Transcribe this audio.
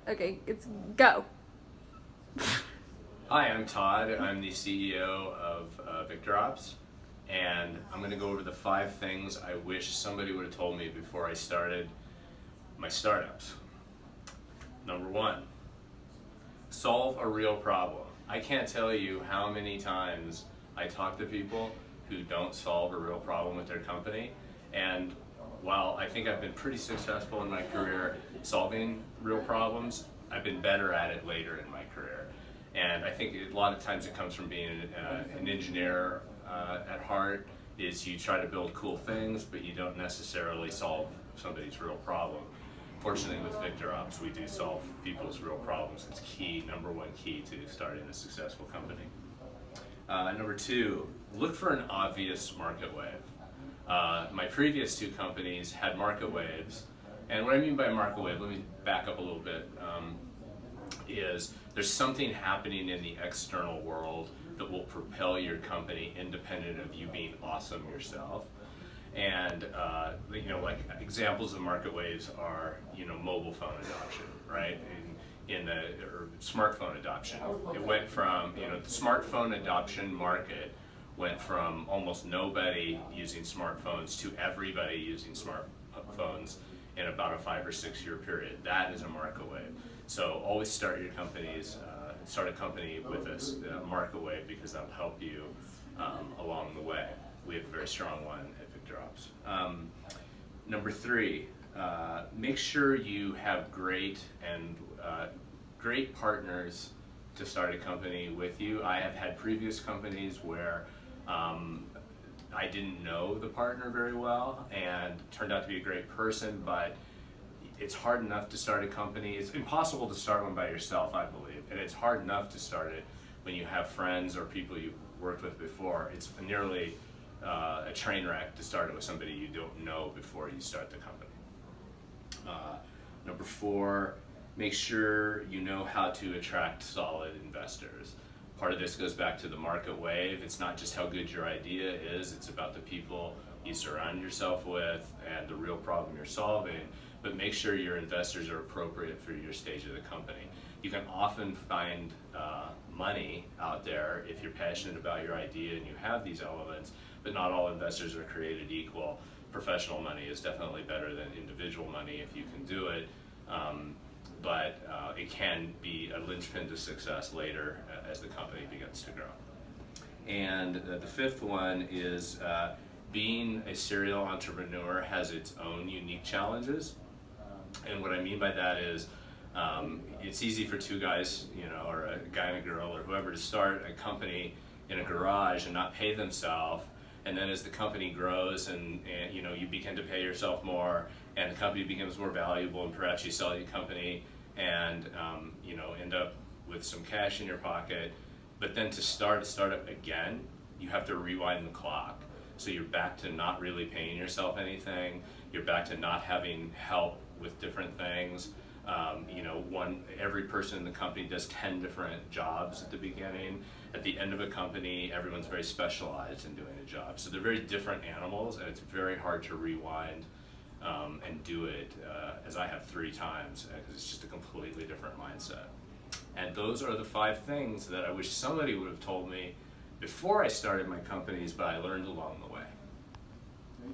Okay, it's go. Hi, I'm Todd. I'm the CEO of VictorOps, and I'm going to go over the 5 things I wish somebody would have told me before I started my startups. Number 1, solve a real problem. I can't tell you how many times I talk to people who don't solve a real problem with their company, and while I think I've been pretty successful in my career solving real problems, I've been better at it later in my career. And I think a lot of times it comes from being an engineer at heart, is you try to build cool things, but you don't necessarily solve somebody's real problem. Fortunately with VictorOps, we do solve people's real problems. It's key, number 1 key to starting a successful company. Number 2, look for an obvious market wave. My previous 2 companies had market waves, and what I mean by market wave, let me back up a little bit, is there's something happening in the external world that will propel your company independent of you being awesome yourself. And like examples of market waves are, mobile phone adoption, right? Or smartphone adoption. It went from, the smartphone adoption market went from almost nobody using smartphones to everybody using smartphones in about a 5 or 6 year period. That is a market wave. So always start your companies, start a company with a market wave, because that'll help you along the way. We have a very strong one at VictorOps. Number 3, make sure you have great partners to start a company with you. I have had previous companies where I didn't know the partner very well and turned out to be a great person, but it's hard enough to start a company. It's impossible to start one by yourself, I believe, and it's hard enough to start it when you have friends or people you've worked with before. It's nearly a train wreck to start it with somebody you don't know before you start the company. Number 4, make sure you know how to attract solid investors. Part of this goes back to the market wave. It's not just how good your idea is, it's about the people you surround yourself with and the real problem you're solving, but make sure your investors are appropriate for your stage of the company. You can often find money out there if you're passionate about your idea and you have these elements, but not all investors are created equal. Professional money is definitely better than individual money if you can do it. But it can be a linchpin to success later as the company begins to grow. And the 5th one is being a serial entrepreneur has its own unique challenges. And what I mean by that is it's easy for 2 guys, or a guy and a girl or whoever, to start a company in a garage and not pay themselves. And then as the company grows and you begin to pay yourself more, and the company becomes more valuable, and perhaps you sell your company and end up with some cash in your pocket. But then to start a startup again, you have to rewind the clock. So you're back to not really paying yourself anything. You're back to not having help with different things. Every person in the company does 10 different jobs at the beginning. At the end of a company, everyone's very specialized in doing a job. So they're very different animals, and it's very hard to rewind and do it as I have 3 times, because it's just a completely different mindset. And those are the 5 things that I wish somebody would have told me before I started my companies, but I learned along the way.